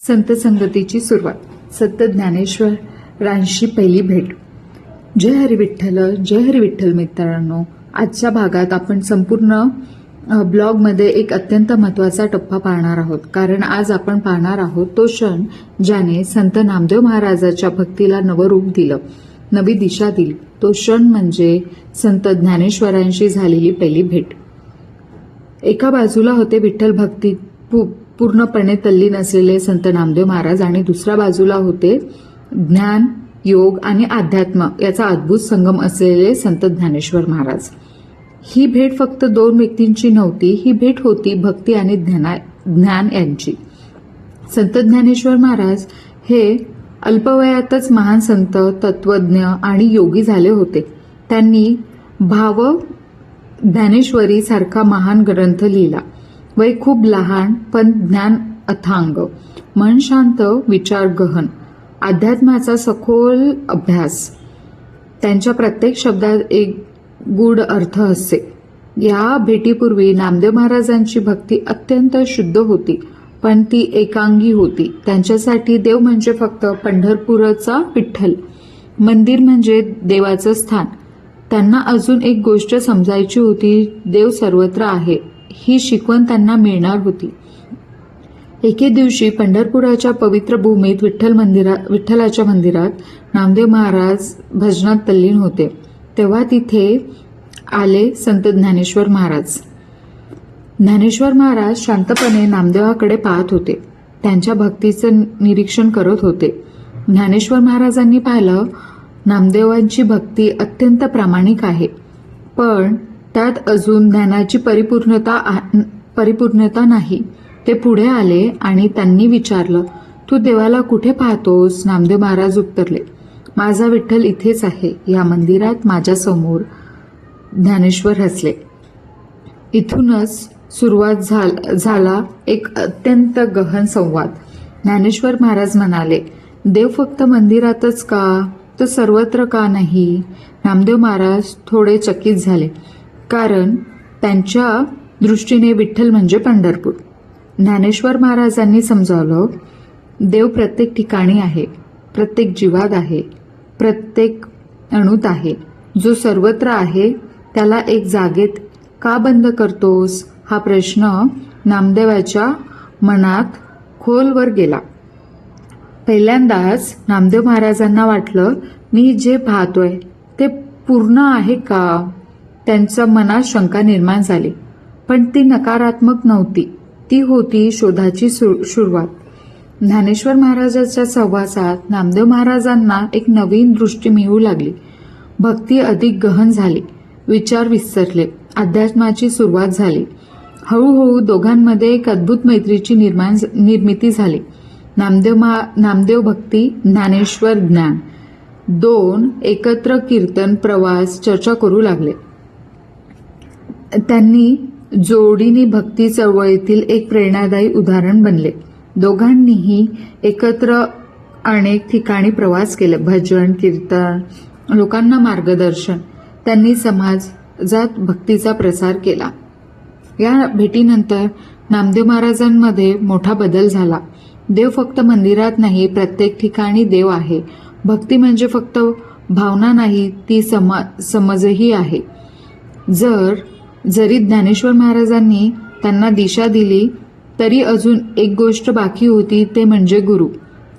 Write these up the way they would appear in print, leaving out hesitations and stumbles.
संत संगतीची सुरुवात. संत ज्ञानेश्वरांशी पहिली भेट. जय हरी विठ्ठल, जय हरी विठ्ठल. मित्रांनो, आजच्या भागात आपण संपूर्ण ब्लॉगमध्ये एक अत्यंत महत्त्वाचा टप्पा पाहणार आहोत. कारण आज आपण पाहणार आहोत तो क्षण ज्याने संत नामदेव महाराजाच्या भक्तीला नवं रूप दिलं, नवी दिशा दिली. तो क्षण म्हणजे संत ज्ञानेश्वरांशी झालेली पहिली भेट. एका बाजूला होते विठ्ठल भक्ती पूर्णपणे तल्लीन असलेले संत नामदेव महाराज आणि दुसऱ्या बाजूला होते ज्ञान, योग आणि अध्यात्म याचा अद्भुत संगम असलेले संत ज्ञानेश्वर महाराज. ही भेट फक्त दोन व्यक्तींची नव्हती, ही भेट होती भक्ती आणि ज्ञान यांची. संत ज्ञानेश्वर महाराज हे अल्पवयातच महान संत, तत्वज्ञ आणि योगी झाले होते. त्यांनी भाव ज्ञानेश्वरी सारखा महान ग्रंथ लिहिला. वय खूप लहान पण ज्ञान अथांग, मन शांत, विचार गहन, अध्यात्माचा सखोल अभ्यास. त्यांच्या प्रत्येक शब्दात एक गूढ अर्थ असते. या भेटीपूर्वी नामदेव महाराजांची भक्ती अत्यंत शुद्ध होती, पण ती एकांगी होती. त्यांच्यासाठी देव म्हणजे फक्त पंढरपूरचा विठ्ठल, मंदिर म्हणजे देवाचं स्थान. त्यांना अजून एक गोष्ट समजायची होती, देव सर्वत्र आहे ही शिकवण त्यांना मिळणार होती. एके दिवशी पंढरपुराच्या पवित्र भूमीत विठ्ठलाच्या मंदिरात नामदेव महाराज भजनात तल्लीन होते. तेव्हा तिथे आले संत ज्ञानेश्वर महाराज. ज्ञानेश्वर महाराज शांतपणे नामदेवाकडे पाहत होते, त्यांच्या भक्तीचं निरीक्षण करत होते. ज्ञानेश्वर महाराजांनी पाहिलं, नामदेवांची भक्ती अत्यंत प्रामाणिक आहे, पण त्यात अजून ज्ञानाची परिपूर्णता नाही. ते पुढे आले आणि त्यांनी विचारलं, तू देवाला कुठे पाहतोस? नामदेव महाराज उत्तरले, माझा विठ्ठल इथेच आहे, या मंदिरात माझ्या समोर. ज्ञानेश्वर हसले. इथूनच सुरुवात झाला एक अत्यंत गहन संवाद. ज्ञानेश्वर महाराज म्हणाले, देव फक्त मंदिरातच का, तर सर्वत्र का नाही? नामदेव महाराज थोडे चकित झाले, कारण त्यांच्या दृष्टीने विठ्ठल म्हणजे पंढरपूर. ज्ञानेश्वर महाराजांनी समजावलं, देव प्रत्येक ठिकाणी आहे, प्रत्येक जीवात आहे, प्रत्येक अणूत आहे. जो सर्वत्र आहे त्याला एक जागेत का बंद करतोस? हा प्रश्न नामदेवाच्या मनात खोलवर गेला. पहिल्यांदाच नामदेव महाराजांना वाटलं, मी जे पाहतोय ते पूर्ण आहे का? त्यांच्या मनात शंका निर्माण झाली, पण ती नकारात्मक नव्हती, ती होती शोधाची सुरुवात. ज्ञानेश्वर महाराजांच्या सहवासात नामदेव महाराजांना एक नवीन दृष्टी मिळू लागली. भक्ती अधिक गहन झाली, विचार विस्तरले, अध्यात्माची सुरुवात झाली. हळूहळू दोघांमध्ये एक अद्भुत मैत्रीची निर्मिती झाली. नामदेव भक्ती, ज्ञानेश्वर ज्ञान, दोन एकत्र कीर्तन, प्रवास, चर्चा करू लागले. त्यांनी जोडीने भक्ती चळवळीतील एक प्रेरणादायी उदाहरण बनले. दोघांनीही एकत्र अनेक ठिकाणी प्रवास केले, भजन, कीर्तन, लोकांना मार्गदर्शन. त्यांनी समाजात भक्तीचा प्रसार केला. या भेटीनंतर नामदेव महाराजांमध्ये मोठा बदल झाला. देव फक्त मंदिरात नाही, प्रत्येक ठिकाणी देव आहे. भक्ती म्हणजे फक्त भावना नाही, ती समजही आहे. जरी ज्ञानेश्वर महाराजांनी त्यांना दिशा दिली, तरी अजून एक गोष्ट बाकी होती, ते म्हणजे गुरु.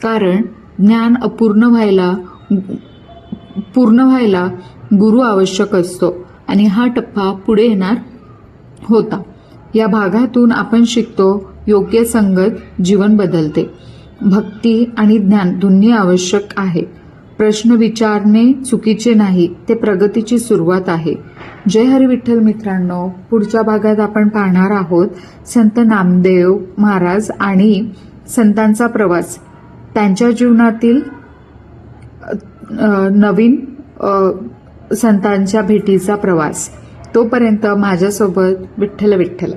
कारण ज्ञान पूर्ण व्हायला गुरु आवश्यक असतो आणि हा टप्पा पुढे येणार होता. या भागातून आपण शिकतो, योग्य संगत जीवन बदलते. भक्ती आणि ज्ञान दोन्ही आवश्यक आहे. प्रश्न विचारणे चुकीचे नाही, ते प्रगतीची सुरुवात आहे. जय हरी विठ्ठल. मित्रांनो, पुढच्या भागात आपण पाहणार आहोत संत नामदेव महाराज आणि संतांचा प्रवास, त्यांच्या जीवनातील नवीन संतांच्या भेटीचा प्रवास. तोपर्यंत माझ्यासोबत विठ्ठल विठ्ठल.